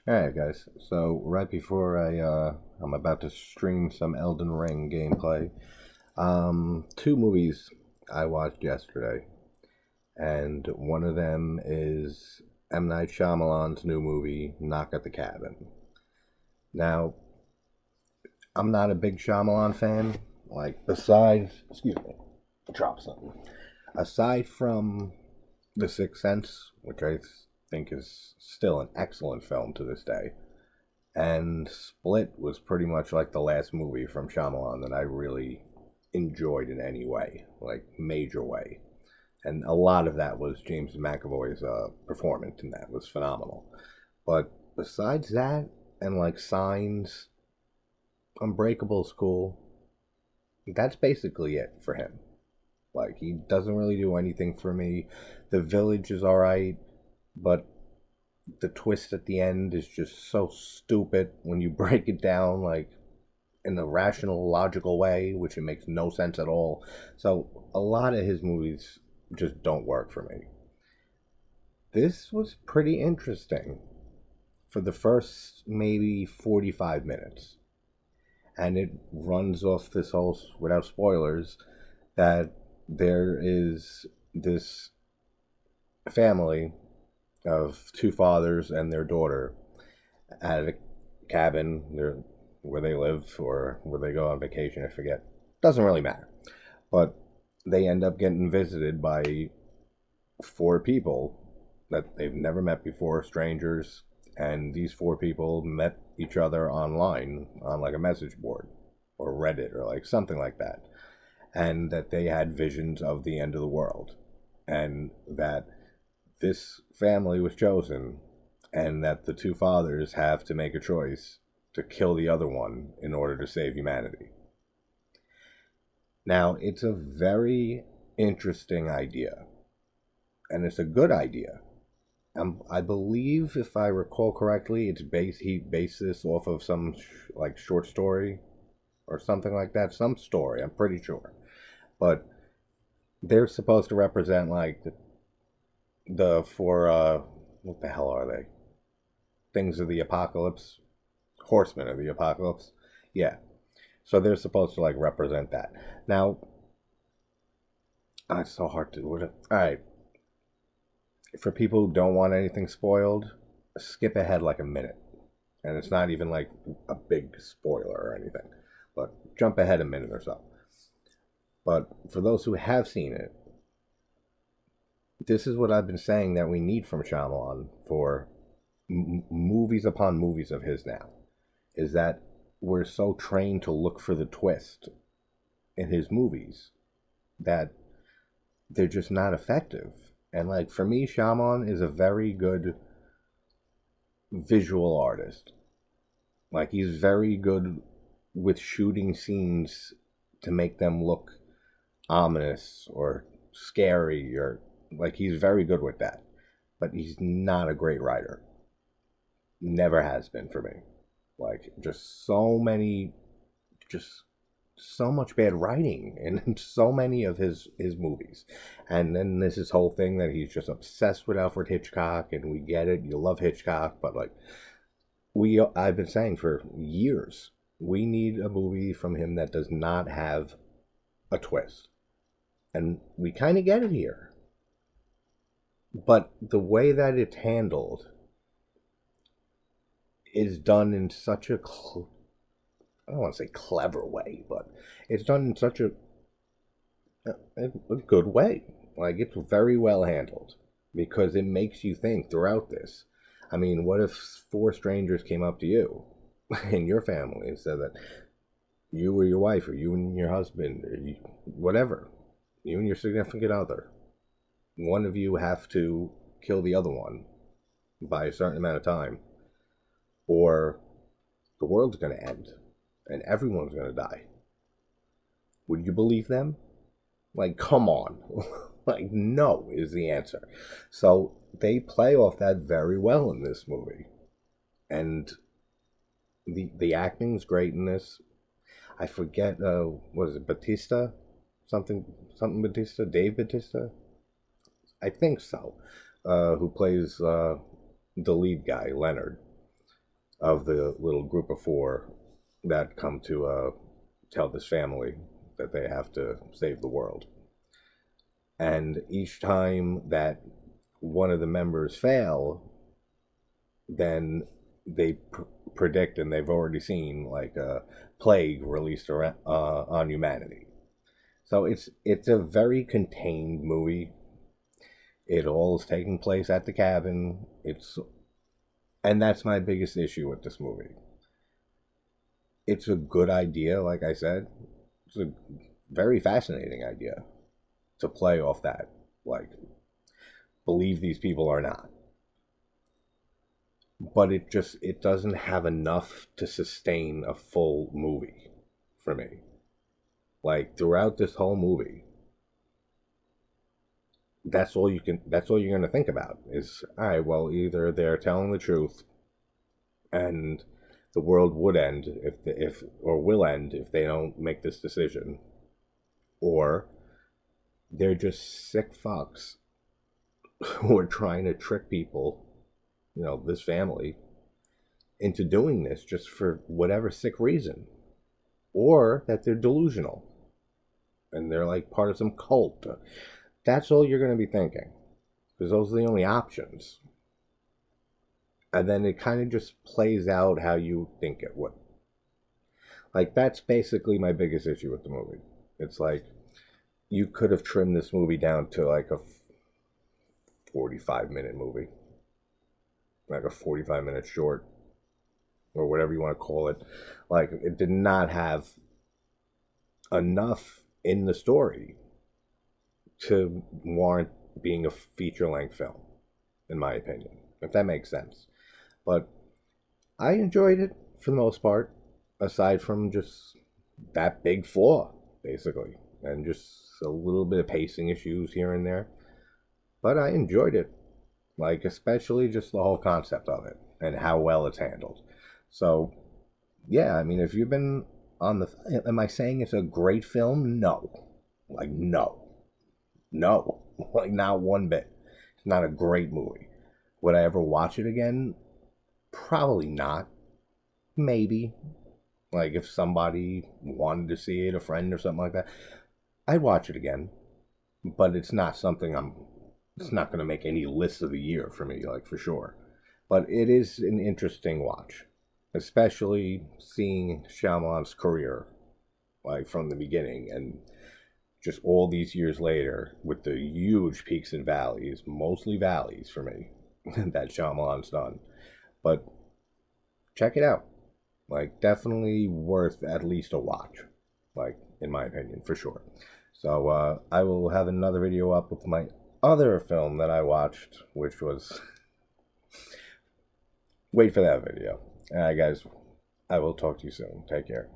Alright guys, so right before I'm about to stream some Elden Ring gameplay, two movies I watched yesterday, and one of them is M. Night Shyamalan's new movie, Knock at the Cabin. Now, I'm not a big Shyamalan fan, excuse me, drop something. Aside from The Sixth Sense, which I think is still an excellent film to this day, and Split was pretty much like the last movie from Shyamalan that I really enjoyed in any way, like major way. And a lot of that was James McAvoy's performance, and that was phenomenal. But besides that, and like Signs, Unbreakable's cool. That's basically it for him. Like he doesn't really do anything for me. The Village is all right, but the twist at the end is just so stupid when you break it down like in a rational logical way, which it makes no sense at all. So a lot of his movies just don't work for me. This was pretty interesting for the first maybe 45 minutes, and it runs off this whole, without spoilers, that there is this family of two fathers and their daughter at a cabin where they live or where they go on vacation. I forget. Doesn't really matter. But they end up getting visited by four people that they've never met before, strangers. And these four people met each other online on like a message board or Reddit or like something like that. And that they had visions of the end of the world. And that this family was chosen, and that the two fathers have to make a choice to kill the other one in order to save humanity. Now, it's a very interesting idea, and it's a good idea. I believe, if I recall correctly, he based this off of some like short story or something like that. Some story, I'm pretty sure, but they're supposed to represent like the four what the hell are they? Things of the apocalypse, horsemen of the apocalypse. Yeah. So they're supposed to like represent that. Now, it's so hard to. All right. For people who don't want anything spoiled, skip ahead like a minute, and it's not even like a big spoiler or anything, but jump ahead a minute or so. But for those who have seen it, this is what I've been saying that we need from Shyamalan for movies upon movies of his now, is that we're so trained to look for the twist in his movies that they're just not effective. And like for me, Shyamalan is a very good visual artist. Like he's very good with shooting scenes to make them look ominous or scary, or like he's very good with that. But he's not a great writer. Never has been for me. Like just so much bad writing in so many of his movies. And then there's this whole thing that he's just obsessed with Alfred Hitchcock, and we get it. You love Hitchcock, but like I've been saying for years, we need a movie from him that does not have a twist. And we kind of get it here. But the way that it's handled is done in such a I don't want to say clever way, but it's done in such a good way. Like it's very well handled because it makes you think throughout this. I mean, what if four strangers came up to you in your family and said that you or your wife or you and your husband or whatever, you and your significant other, one of you have to kill the other one by a certain amount of time, or the world's going to end and everyone's going to die. Would you believe them? Like, come on. Like, no is the answer. So they play off that very well in this movie. And the acting's great in this. I forget, what is it, Batista? Something Batista? Dave Batista? I think so. Who plays the lead guy, Leonard. of the little group of four that come to tell this family that they have to save the world. And each time that one of the members fail, then they predict, and they've already seen like a plague released around, on humanity. So it's a very contained movie. It all is taking place at the cabin. And that's my biggest issue with this movie. It's a good idea, like I said. It's a very fascinating idea to play off that, like, believe these people or not. But it doesn't have enough to sustain a full movie for me. Like, throughout this whole movie, that's all you're going to think about is, all right, well, either they're telling the truth and the world would end if or will end if they don't make this decision, or they're just sick fucks who are trying to trick people, this family, into doing this just for whatever sick reason, or that they're delusional and they're like part of some cult. That's all you're going to be thinking, because those are the only options. And then it kind of just plays out how you think it would. Like, that's basically my biggest issue with the movie. It's like, you could have trimmed this movie down to like a 45-minute movie. Like a 45-minute short. Or whatever you want to call it. Like, it did not have enough in the story to warrant being a feature-length film, in my opinion, if that makes sense. But I enjoyed it for the most part, aside from just that big flaw, basically, and just a little bit of pacing issues here and there. But I enjoyed it, like, especially just the whole concept of it and how well it's handled. So, yeah, I mean, if you've been on the... Am I saying it's a great film? No. Like, no. No. Like, not one bit. It's not a great movie. Would I ever watch it again? Probably not. Maybe. Like, if somebody wanted to see it, a friend or something like that, I'd watch it again. But it's not something it's not going to make any list of the year for me, like, for sure. But it is an interesting watch. Especially seeing Shyamalan's career, like, from the beginning, and just all these years later, with the huge peaks and valleys, mostly valleys for me, that Shyamalan's done. But check it out. Like, definitely worth at least a watch. Like, in my opinion, for sure. So, I will have another video up with my other film that I watched, which was... Wait for that video. Alright, guys. I will talk to you soon. Take care.